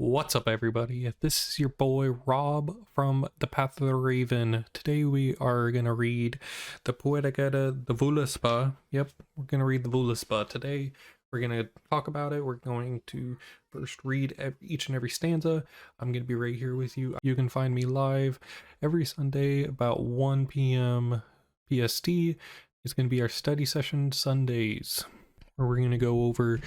What's up, everybody? This is your boy Rob from The Path of the Raven. Today we are going to read the Poetic Edda, the Voluspa. Yep, we're going to read the Voluspa today. We're going to talk about it. We're going to first read each and every stanza. I'm going to be right here with you. You can find me live every Sunday about 1 p.m. PST. It's going to be our study session Sundays, where we're going to go over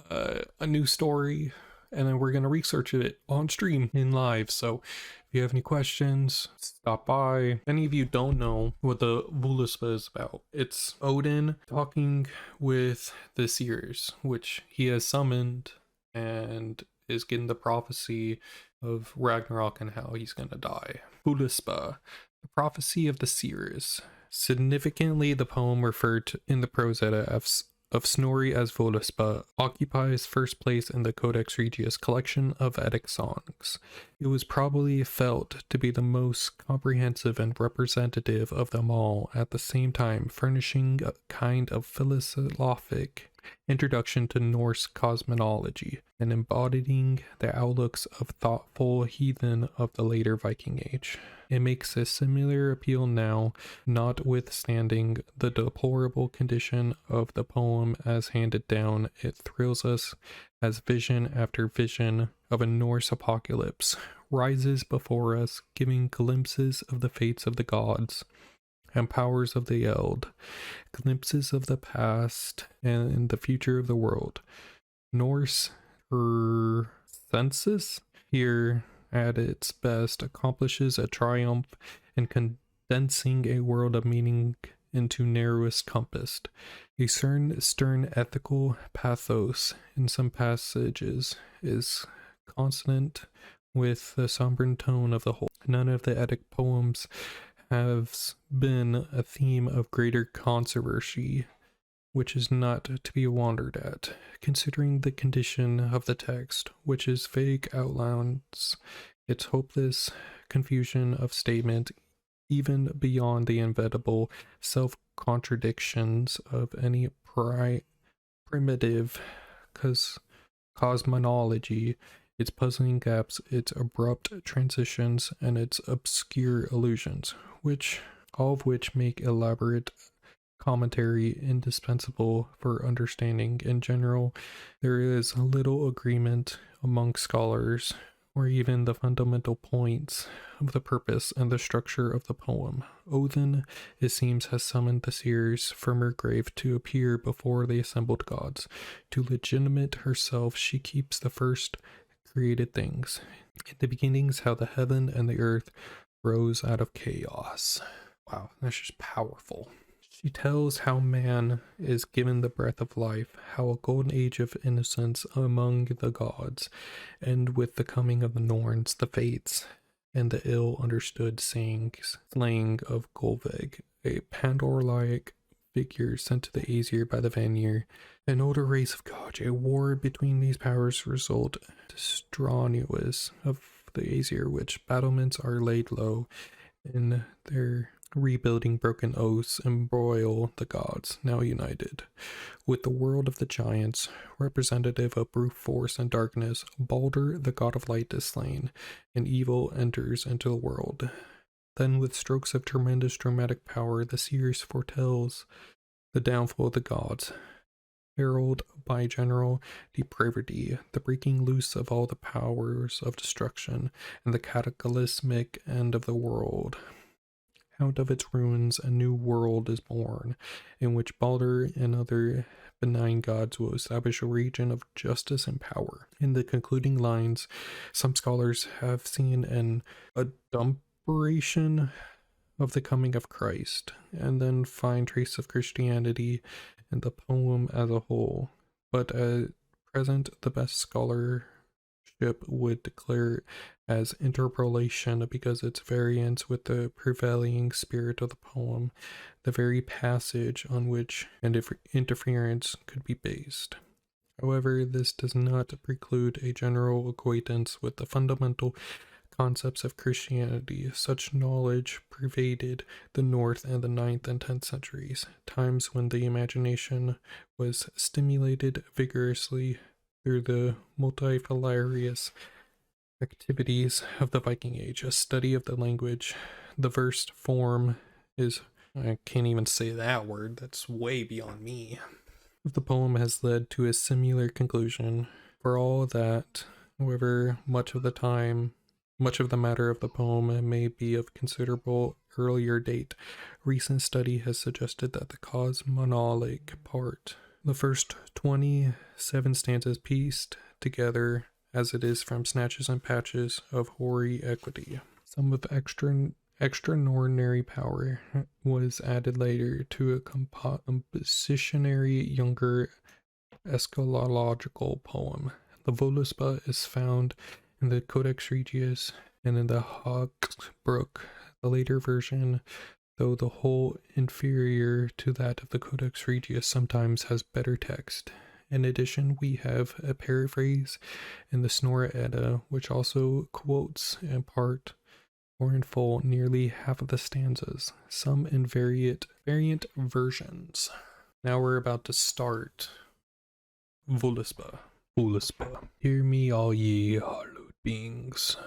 a new story, and then we're going to research it on stream in live. So if you have any questions, stop by. If any of you don't know what the Voluspa is about, it's Odin talking with the seers, which he has summoned, and is getting the prophecy of Ragnarok and how he's going to die. Voluspa, the prophecy of the seers. Significantly, the poem referred to in the prose edda of Snorri as Voluspa occupies first place in the Codex Regius collection of Eddic songs. It was probably felt to be the most comprehensive and representative of them all, at the same time furnishing a kind of philosophic introduction to Norse cosmology and embodying the outlooks of thoughtful heathen of the later Viking Age. It makes a similar appeal now, notwithstanding the deplorable condition of the poem as handed down. It thrills us as vision after vision of a Norse apocalypse rises before us, giving glimpses of the fates of the gods and powers of the Eld, glimpses of the past and the future of the world. Norse census here at its best accomplishes a triumph in condensing a world of meaning into narrowest compass. A stern ethical pathos in some passages is consonant with the somber tone of the whole. None of the Eddic poems has been a theme of greater controversy, which is not to be wondered at, considering the condition of the text, which is vague outlines, its hopeless confusion of statement, even beyond the inevitable self-contradictions of any primitive cosmology, its puzzling gaps, its abrupt transitions, and its obscure allusions, all of which make elaborate commentary indispensable for understanding. In general, there is little agreement among scholars, or even the fundamental points of the purpose and the structure of the poem. Odin, it seems, has summoned the seers from her grave to appear before the assembled gods. To legitimate herself, she keeps the first created things. In the beginnings, how the heaven and the earth rose out of chaos. Wow, that's just powerful. She tells how man is given the breath of life, how a golden age of innocence among the gods, and with the coming of the Norns, the Fates, and the ill-understood slaying of Golveg, a Pandora-like figure sent to the Aesir by the Vanir, an older race of gods. A war between these powers result strenuous of the Aesir, which battlements are laid low in their rebuilding broken oaths, embroil the gods, now united. With the world of the giants, representative of brute force and darkness, Balder, the god of light, is slain, and evil enters into the world. Then with strokes of tremendous dramatic power, the seers foretells the downfall of the gods, heralded by general depravity, the breaking loose of all the powers of destruction, and the cataclysmic end of the world. Out of its ruins a new world is born, in which Balder and other benign gods will establish a region of justice and power. In the concluding lines, some scholars have seen an adumberation of the coming of Christ, and then find trace of Christianity in the poem as a whole. But at present, the best scholarship would declare it as interpolation because its variance with the prevailing spirit of the poem, the very passage on which interference could be based. However, this does not preclude a general acquaintance with the fundamental concepts of Christianity. Such knowledge pervaded the North and the 9th and 10th centuries, times when the imagination was stimulated vigorously through the multifarious activities of the Viking Age, a study of the language. The verse form is, I can't even say that word, that's way beyond me. The poem has led to a similar conclusion. For all that, however, much of the matter of the poem may be of considerable earlier date. Recent study has suggested that the cosmonic part, the first 27 stanzas pieced together as it is from snatches and patches of hoary equity. Some of extraordinary power was added later to a compositionary younger eschatological poem. The Voluspa is found in the Codex Regius and in the Hogsbrook, the later version, though the whole inferior to that of the Codex Regius, sometimes has better text. In addition, we have a paraphrase in the Snorre Edda, which also quotes in part or in full nearly half of the stanzas, some in variant versions. Now we're about to start Voluspa. Voluspa. Hear me, all ye hallowed beings,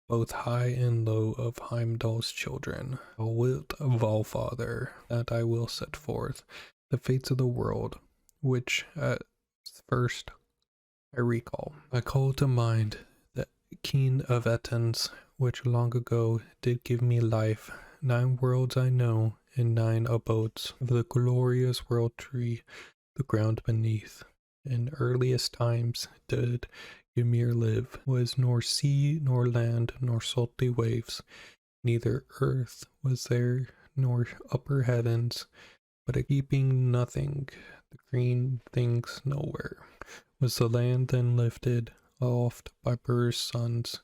both high and low of Heimdall's children. Thou wilt, Valfather, that I will set forth the fates of the world, which at first I recall. I call to mind the Keen of Etons, which long ago did give me life. 9 worlds I know, and 9 abodes of the glorious world tree, the ground beneath. In earliest times did Ymir live, was nor sea, nor land, nor salty waves, neither earth was there, nor upper heavens, but a keeping nothing, the green things nowhere. Was the land then lifted aloft by Bur's sons,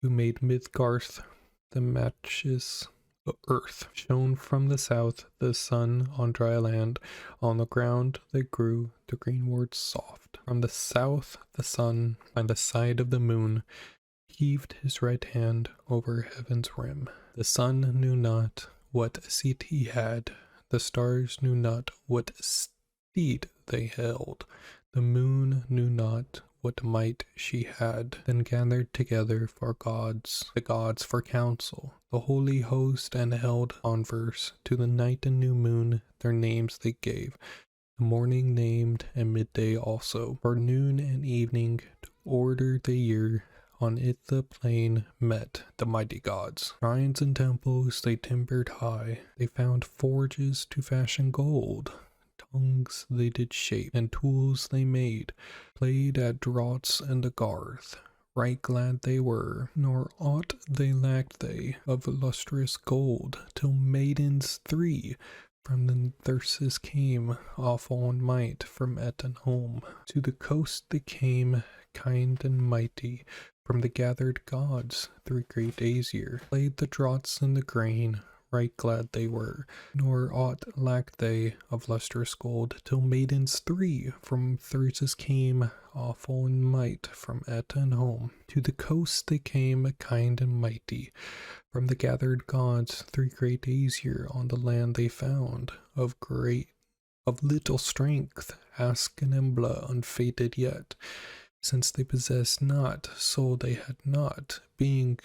who made Midgarth the matches of earth. Shone from the south the sun on dry land, on the ground they grew the greenwood soft. From the south the sun, by the side of the moon, heaved his right hand over heaven's rim. The sun knew not what seat he had, the stars knew not what steed they held, the moon knew not what might she had. Then gathered together the gods for council, the holy host, and held converse. To the night and new moon their names they gave, the morning named, and midday also. For noon and evening to order the year, on it the plain met the mighty gods. Shrines and temples they timbered high, they found forges to fashion gold. Tongues they did shape, and tools they made, played at draughts and the garth. Right glad they were, nor aught they lacked they of lustrous gold, till maidens 3 from the Thyrsus came, awful in might, from Eton home. To the coast they came, kind and mighty, from the gathered gods, 3 great Aesir, played the draughts in the grain. Right glad they were, nor aught lacked they of lustrous gold, till maidens 3 from Thyrsus came, awful in might, from Eton home. To the coast they came, kind and mighty, from the gathered gods, 3 great Aesir on the land they found, of little strength, ask an Embla unfated yet, since they possessed not, soul they had not, being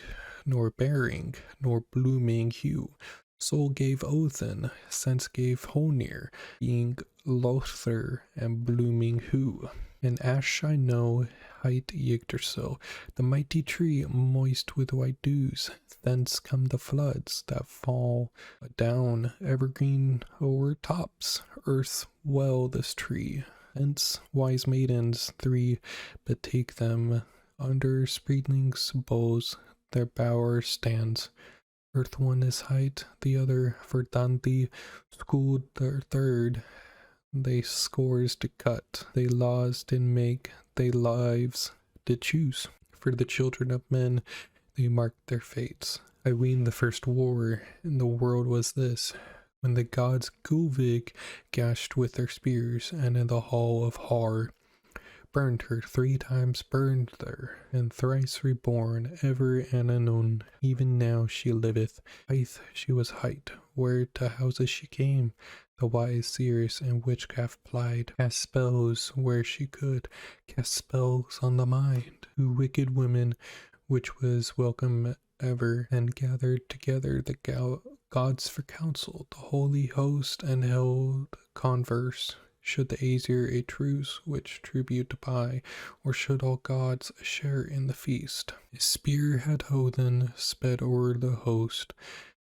nor bearing, nor blooming hue. Soul gave Othin, sense gave Honir, being Lothar and blooming hue. And ash I know hight Yggdrasil, the mighty tree moist with white dews. Thence come the floods that fall down evergreen o'er tops. Earth well this tree. Hence wise maidens 3 betake them, under Spreadling's boughs their bower stands. Earth one is height, the other for Dante schooled their 3rd. They scores to cut, they laws did make, they lives did choose. For the children of men they marked their fates. I ween the first war in the world was this, when the gods Gulvig gashed with their spears, and in the hall of Har burned her 3 times burned there, and thrice reborn, ever and anon. Even now she liveth. Height she was height, where to houses she came, The wise seers and witchcraft plied, cast spells where she could, cast spells on the mind. Two wicked women, which was welcome ever, and gathered together the gods for council, the holy host, and held converse. Should the Aesir a truce which tribute buy, or should all gods share in the feast? A spear had Odin sped o'er the host.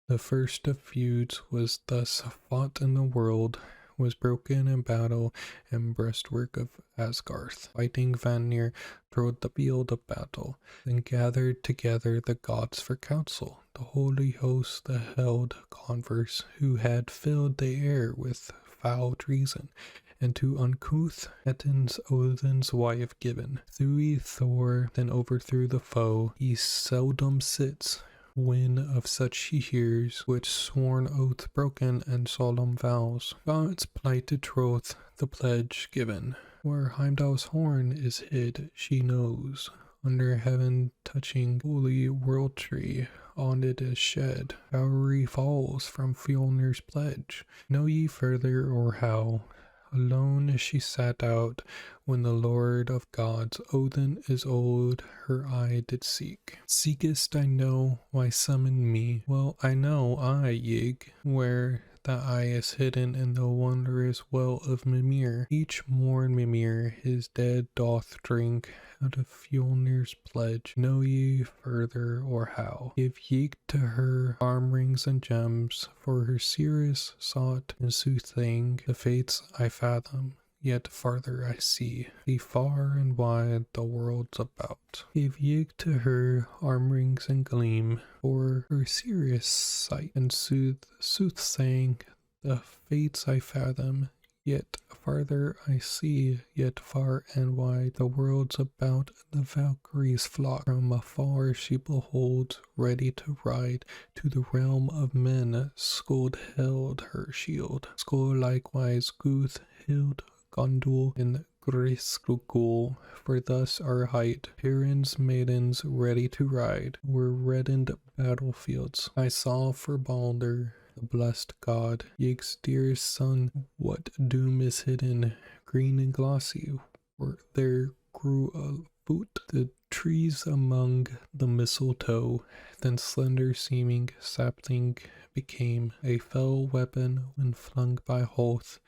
The first of feuds was thus fought in the world, was broken in battle and breastwork of Asgarth. Fighting Vanir trod the field of battle, then gathered together the gods for council, the holy host that held converse, who had filled the air with foul treason, and to uncouth Ettin's Odin's wife given. Thui Thor then overthrew the foe. He seldom sits when of such he hears, which sworn oath broken and solemn vows. God's plighted troth, the pledge given. Where Heimdall's horn is hid, she knows. Under heaven touching holy world tree, on it is shed. Dowry falls from Fjolnir's pledge. Know ye further or how? Alone she sat out, when the Lord of gods, Odin is old, her eye did seek. Seekest I know why summon me? Well, I know, Ygg, where that eye is hidden in the wondrous well of Mimir. Each morn Mimir his dead doth drink out of Fjolnir's pledge. Know ye further or how? Give ye to her arm rings and gems, for her seeress sought in soothing the fates I fathom. Yet farther I see far and wide the world's about. Give ye to her arm rings and gleam, for her serious sight, and soothsaying the fates I fathom. Yet farther I see, yet far and wide the world's about. The Valkyries flock from afar, she beholds, ready to ride to the realm of men. Skuld held her shield, Skuld likewise Guth hild Gondul in Grisgrugul, for thus our height. Piran's maidens ready to ride were reddened battlefields. I saw for Balder, the blessed god, Ygg's dearest son, what doom is hidden. Green and glossy, where there grew a boot, the trees among the mistletoe, then slender seeming sapling became a fell weapon when flung by Hoth.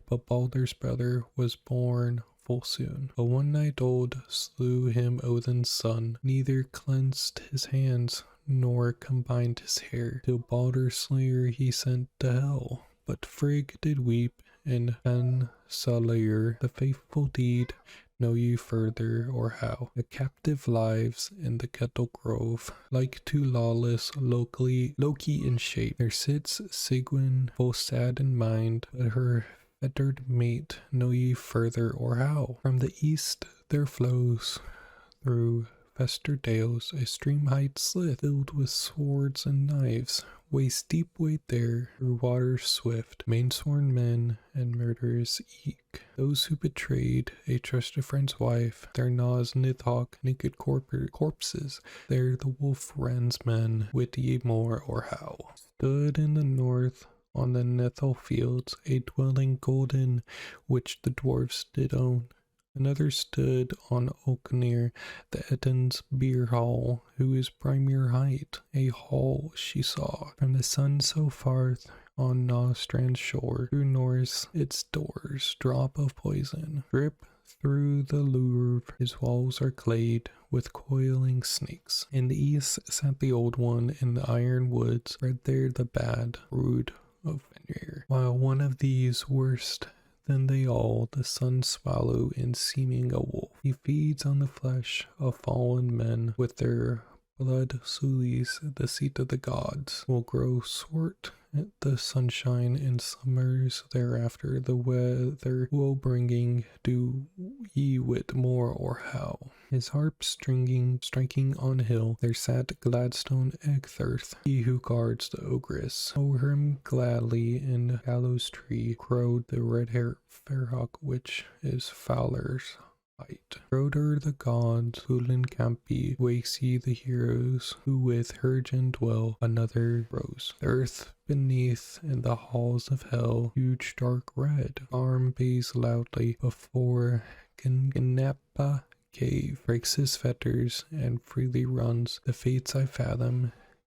But Balder's brother was born full soon. But one night old slew him Odin's son, neither cleansed his hands nor combined his hair, till Balder's slayer he sent to hell. But Frigg did weep in Fensalir, the faithful deed. Know ye further or how? The captive lives in the Kettle Grove, like to lawless Loki in shape. There sits Sigyn, full sad in mind, but her fettered mate. Know ye further or how? From the east there flows through Fester Dales a stream hight Slith, filled with swords and knives. Waist deep wade there, through waters swift, main-sworn men and murderers eke. Those who betrayed a trusted friend's wife, there gnaws Nidhogg naked corpses. There the wolf rends men, wit ye more or how? Stood in the north on the Nethel fields a dwelling golden, which the dwarfs did own. Another stood on Oaknir, the Ettin's beer hall, whose premier height a hall she saw from the sun so far on Nostrand's shore. Through Norse its doors drop of poison drip through the Louvre. His walls are clayed with coiling snakes. In the east sat the old one in the iron woods, bred there the bad brood of Fenrir, while one of these worst than they all, the sun swallow in seeming a wolf. He feeds on the flesh of fallen men. With their blood Sulis, the seat of the gods, will grow swart at the sunshine in summers thereafter. The weather will bringing, do ye wit more or how? His harp striking on hill, there sat Gladstone Egthirth, he who guards the ogress. O'er him gladly in gallows tree crowed the red-haired fairhawk, which is Fowler's height. Broder the gods, Hulin Campi, Wacy the heroes, who with Hergen dwell, another rose. The earth beneath in the halls of hell, huge dark red, arm bays loudly before Gnappa cave, breaks his fetters and freely runs. The fates I fathom,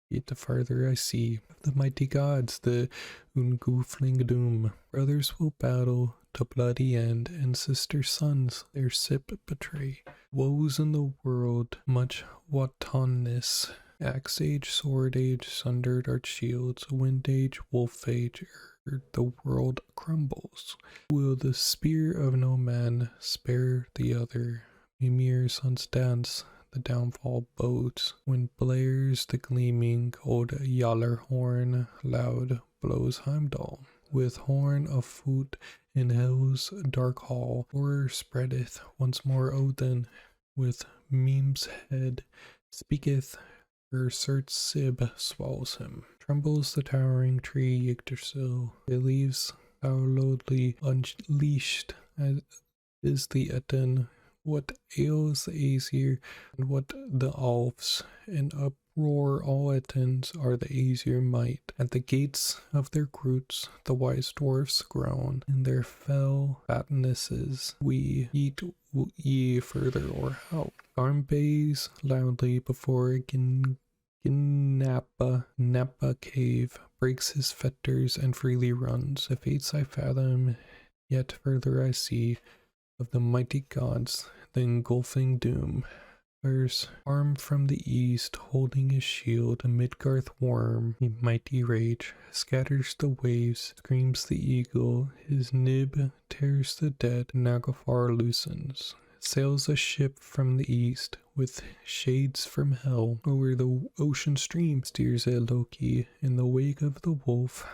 yet the farther I see of the mighty gods, the Ungufling doom. Brothers will battle to bloody end, and sister sons their sip betray. Woes in the world, much wantonness. Axe age, sword age, sundered arch shields, wind age, wolf age, ere the world crumbles. Will the spear of no man spare the other? Mimir sons dance, the downfall bodes, when blares the gleaming old yaller horn, loud blows Heimdall. With horn of foot in hell's dark hall, horror spreadeth once more Odin, with Mime's head speaketh, her cert Sib swallows him. Trembles the towering tree Yggdrasil, it leaves loudly unleashed, as is the Etten. What ails the Aesir, and what the Alfs, in uproar all Ettins are the Aesir might. At the gates of their croots the wise dwarfs groan, in their fell fatnesses we eat ye further or how. Arm bays loudly before Napa cave, breaks his fetters and freely runs. The fates I fathom, yet further I see of the mighty gods, the engulfing doom. There's arm from the east, holding his shield, a Midgarth worm, a mighty rage, scatters the waves, screams the eagle, his nib tears the dead, Nagafar loosens. Sails a ship from the east, with shades from hell, over the ocean stream steers a Loki, in the wake of the wolf,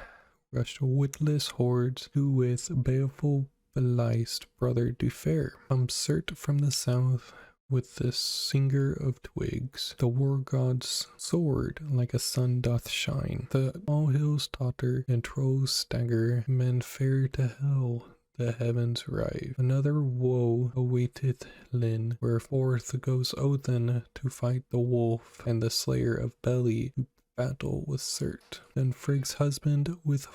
rush witless hordes, who with baleful Beleist brother do fare. Come cert from the south with the singer of twigs. The war god's sword like a sun doth shine. The all hills totter and trolls stagger. Men fare to hell. The heavens rive. Another woe awaiteth Lyn, where forth goes Odin to fight the wolf and the slayer of Beli, to battle with Cert. Then Frigg's husband with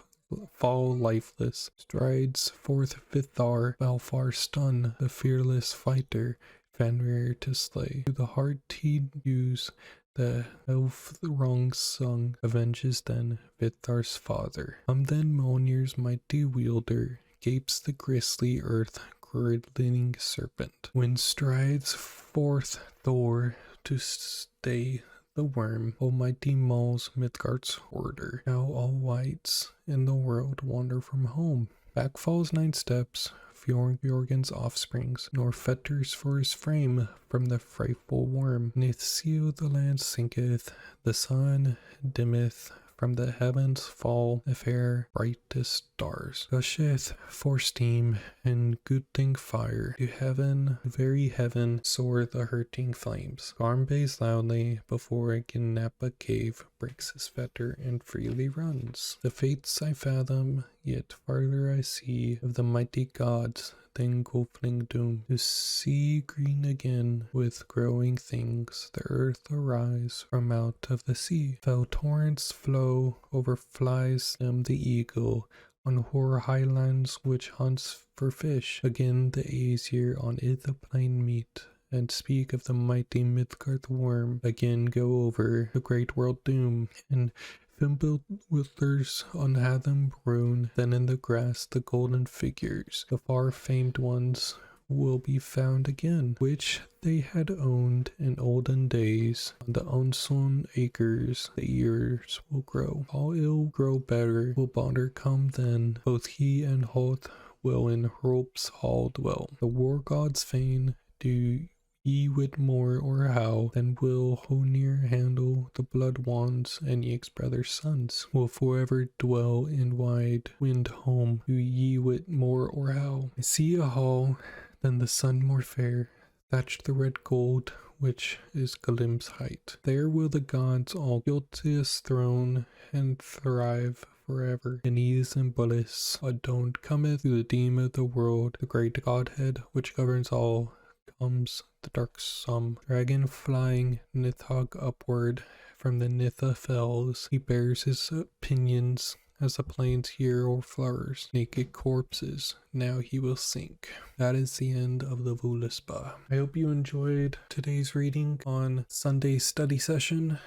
fall lifeless, strides forth Vithar, Balfar stun, the fearless fighter, Fenrir to slay. To the heart he use, the elf wrong sung, avenges then Vithar's father. Then Mjolnir's mighty wielder, gapes the grisly earth girdling serpent. When strides forth Thor to stay the worm, almighty Maul's Midgard's hoarder. Now all wights in the world wander from home. Back falls 9 steps, Fjorgen's offsprings, nor fetters for his frame from the frightful worm. Neath seal the land sinketh, the sun dimmeth, from the heavens fall the fair brightest stars. Gusheth for steam and goodling fire. To heaven, very heaven, soar the hurting flames. Arm bays loudly before a Gnappa cave, breaks his fetter and freely runs. The fates I fathom, yet farther I see of the mighty gods, the engulfing doom. To see green again with growing things, the earth arise from out of the sea. Fell torrents flow, overflies them the eagle, on hoar highlands which hunts for fish. Again the Aesir on it the plain meet, and speak of the mighty Midgard worm. Again go over the great world doom, and Fimbuilt withers unhathomed rune. Then in the grass the golden figures, the far famed ones, will be found again, which they had owned in olden days. On the unsown acres the ears will grow. All ill grow better, will Balder come then. Both he and Hoth will in Hrolf's hall dwell. The war gods fain do ye wit more or how, then will Honir handle the blood wands, and Yg's brother's sons will forever dwell in wide wind home. Do ye wit more or how? I see a hall, then the sun more fair, thatched the red gold, which is Glim's height. There will the gods all guiltiest throne and thrive forever. In ease and bliss adorned cometh to the deme of the world, the great Godhead which governs all, comes the dark sum. Dragon flying Nithog upward from the Nitha fells, he bears his pinions as the plains hear or flowers. Naked corpses, now he will sink. That is the end of the Voluspa. I hope you enjoyed today's reading on Sunday study session.